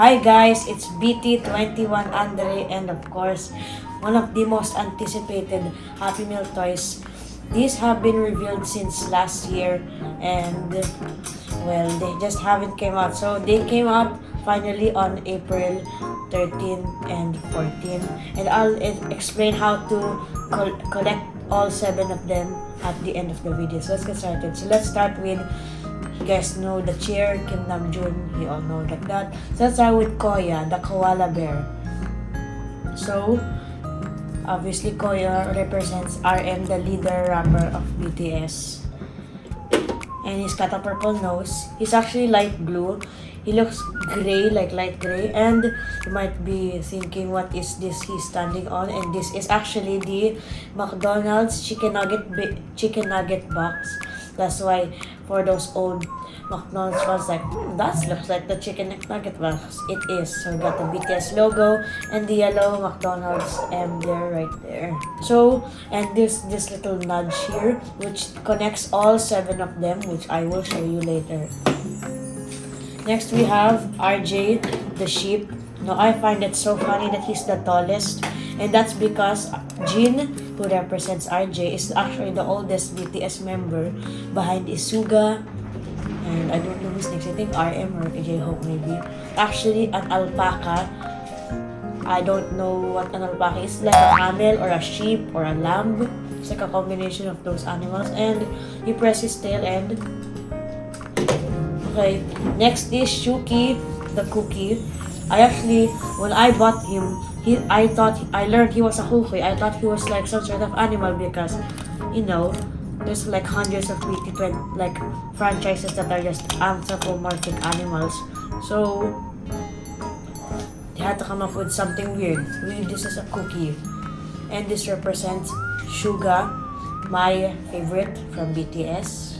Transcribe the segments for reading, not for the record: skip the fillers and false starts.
Hi guys, it's BT21 Andre, and of course, one of the most anticipated Happy Meal toys. These have been revealed since last year, and well, they just haven't came out. So they came out finally on April 13 and 14, and I'll explain how to collect all 7 of them at the end of the video. So let's get started. So let's start with, you guys know the chair, Kim Namjoon, you all know that. So let's start with Koya, the koala bear. So obviously Koya represents RM, the leader rapper of BTS. And he's got a purple nose. He's actually light blue. He looks gray, like light gray. And you might be thinking, what is this he's standing on? And this is actually the McDonald's chicken nugget box. That's why for those old McDonald's fans like, that looks like the chicken nugget box. It is. So we got the BTS logo and the yellow McDonald's M there, right there. So, and there's this little nudge here which connects all 7 of them, which I will show you later. Next we have RJ, the sheep. Now I find it so funny that he's the tallest, and that's because Jin, who represents RJ, is actually the oldest BTS member. Behind is Suga, and I don't know who's next. I think RM or J-Hope maybe. Actually, an alpaca. I don't know what an alpaca is. Like a camel or a sheep or a lamb. It's like a combination of those animals. And he presses his tail and... Okay, next is Shooky, the Cooky. When I bought him, I learned he was a Cooky. I thought he was like some sort of animal because, you know, there's like hundreds of like franchises that are just anthropomorphic animals. So they had to come up with something weird. This is a Cooky, and this represents Suga, my favorite from BTS.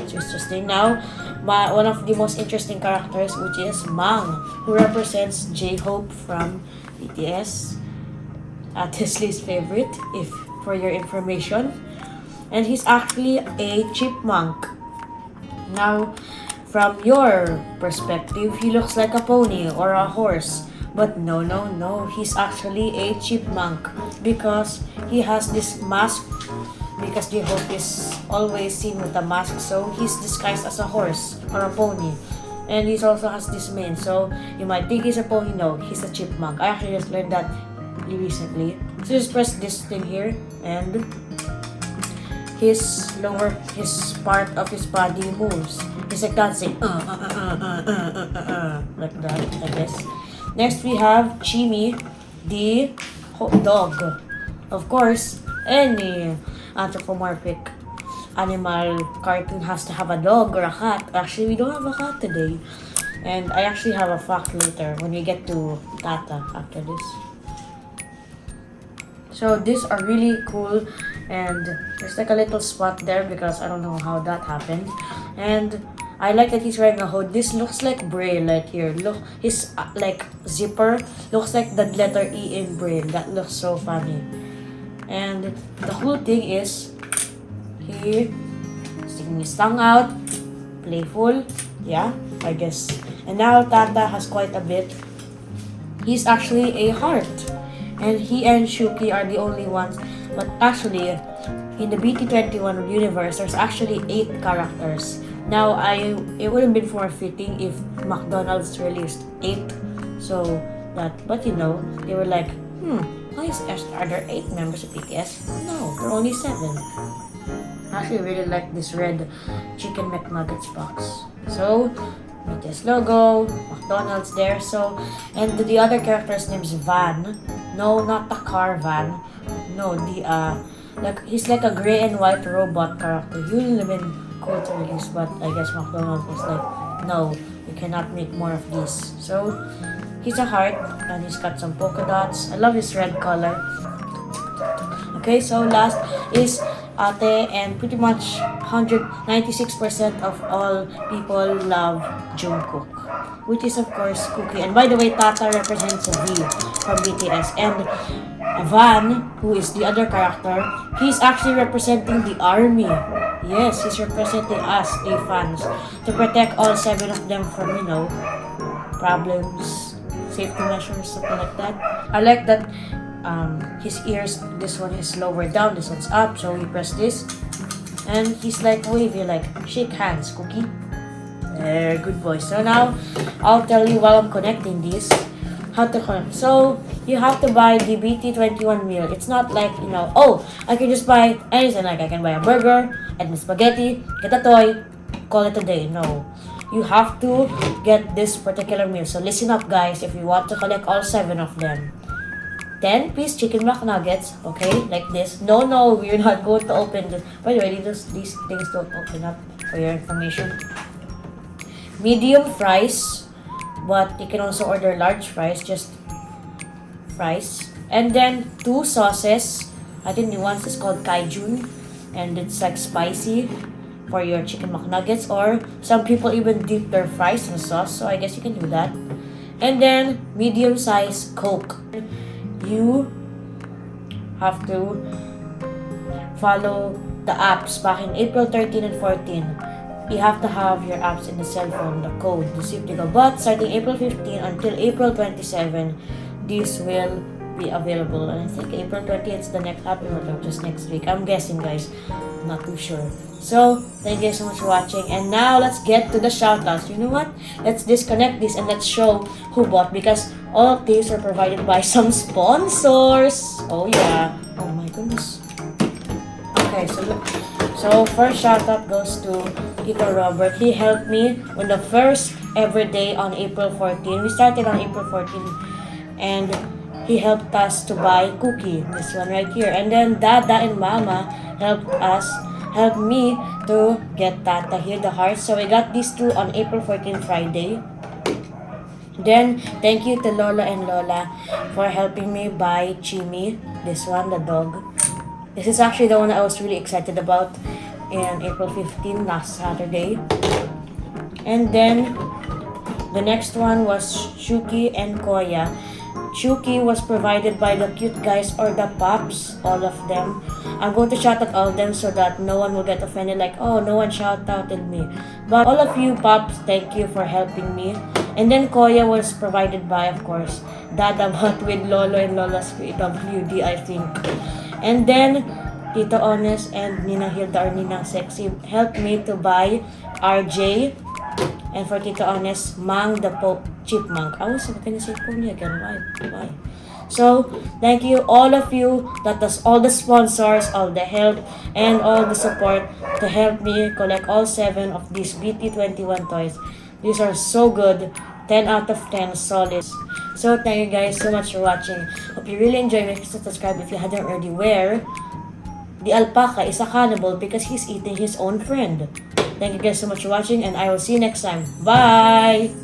It's interesting. Now, one of the most interesting characters, which is Mang, who represents J-Hope from BTS. Tesley's favorite, if for your information. And he's actually a chipmunk. Now, from your perspective, he looks like a pony or a horse. But no, he's actually a chipmunk because he has this mask. Because J-Hope is always seen with a mask, so he's disguised as a horse or a pony. And he also has this mane, so you might think he's a pony. No, he's a chipmunk. I actually just learned that recently. So just press this thing here, and his part of his body moves. He's like dancing, like that, I guess. Next we have Chimmy, the dog. Of course, any anthropomorphic animal cartoon has to have a dog or a cat. Actually, we don't have a cat today. And I actually have a fact later when we get to Tata after this. So these are really cool, and there's like a little spot there because I don't know how that happened. And I like that he's wearing a hood. This looks like braille right here. Look, his like zipper looks like the letter E in braille. That looks so funny. And the cool thing is, he sticking his tongue out, playful, yeah, I guess. And now Tata has quite a bit. He's actually a heart, and he and Shooky are the only ones. But actually, in the BT21 universe, there's actually 8 characters. Now, it would have been more fitting if McDonald's released 8. So that, but you know, they were like, are there 8 members of BTS? No, there are only 7. I actually really like this red chicken McNuggets box. So, BTS logo, McDonald's there. So, and the other character's name is Van. No, not the car van. No, he's like a gray and white robot character. He would have been cool to release, but I guess McDonald's was like, no, you cannot make more of these. So, he's a heart, and he's got some polka dots. I love his red color. Okay, so last is Ate, and pretty much 96% of all people love Jungkook, which is of course Cooky. And by the way, Tata represents a V from BTS. And Van, who is the other character, he's actually representing the army. Yes, he's representing us, the fans, to protect all 7 of them from, problems, safety measures, something like that. I like that his ears, this one is lower down, this one's up, so we press this and he's like wavy, like shake hands, Cooky. There, good boy. So now I'll tell you while I'm connecting this how to connect. So you have to buy the BT21 meal. It's not like, you know, oh, I can just buy anything, like I can buy a burger and spaghetti, get a toy, call it a day. No, you have to get this particular meal. So listen up, guys, if you want to collect all 7 of them. 10-piece chicken McNuggets, okay, like this. No, we're not going to open this. By the way, these things don't open up, for your information. Medium fries, but you can also order large fries, just fries. And then 2 sauces. I think the one is called Kaijun, and it's like spicy for your chicken McNuggets, or some people even dip their fries in sauce, so I guess you can do that. And then medium size Coke. You have to follow the apps back in April 13 and 14. You have to have your apps in the cell phone, the code, the safety go. But starting April 15 until April 27, this will be available. And I think April 20 is the next app, or just next week. I'm guessing, guys. I'm not too sure. So, thank you so much for watching. And now, let's get to the shoutouts. You know what? Let's disconnect this and let's show who bought, because all of these are provided by some sponsors. Oh, yeah. Oh, my goodness. Okay, so look. So, first shoutout goes to Tito Robert. He helped me on the first ever day on April 14. We started on April 14. And he helped us to buy Cooky, this one right here. And then Dada and Mama helped me to get Tata here, the heart. So we got these 2 on April 14 Friday. Then thank you to Lola and Lola for helping me buy Chimmy, this one, the dog. This is actually the one I was really excited about in April 15, last Saturday. And then the next one was Shooky and Koya. Shooky was provided by the cute guys, or the pups, all of them. I'm going to shout out all of them so that no one will get offended, like, oh, no one shout outed me. But all of you pups, thank you for helping me. And then Koya was provided by, of course, Dada, but with Lolo and Lola's PWD, I think. And then Tito Honest and Nina Hilda, or Nina Sexy, helped me to buy RJ. And for Tito Honest, Mang the Chipmunk. I was going to say Pony again. Why? So, thank you, all of you, that was all the sponsors, all the help, and all the support to help me collect all 7 of these BT21 toys. These are so good. 10 out of 10 solid. So, thank you guys so much for watching. Hope you really enjoy. Make sure to subscribe if you hadn't already. Where the alpaca is a cannibal because he's eating his own friend. Thank you guys so much for watching, and I will see you next time. Bye!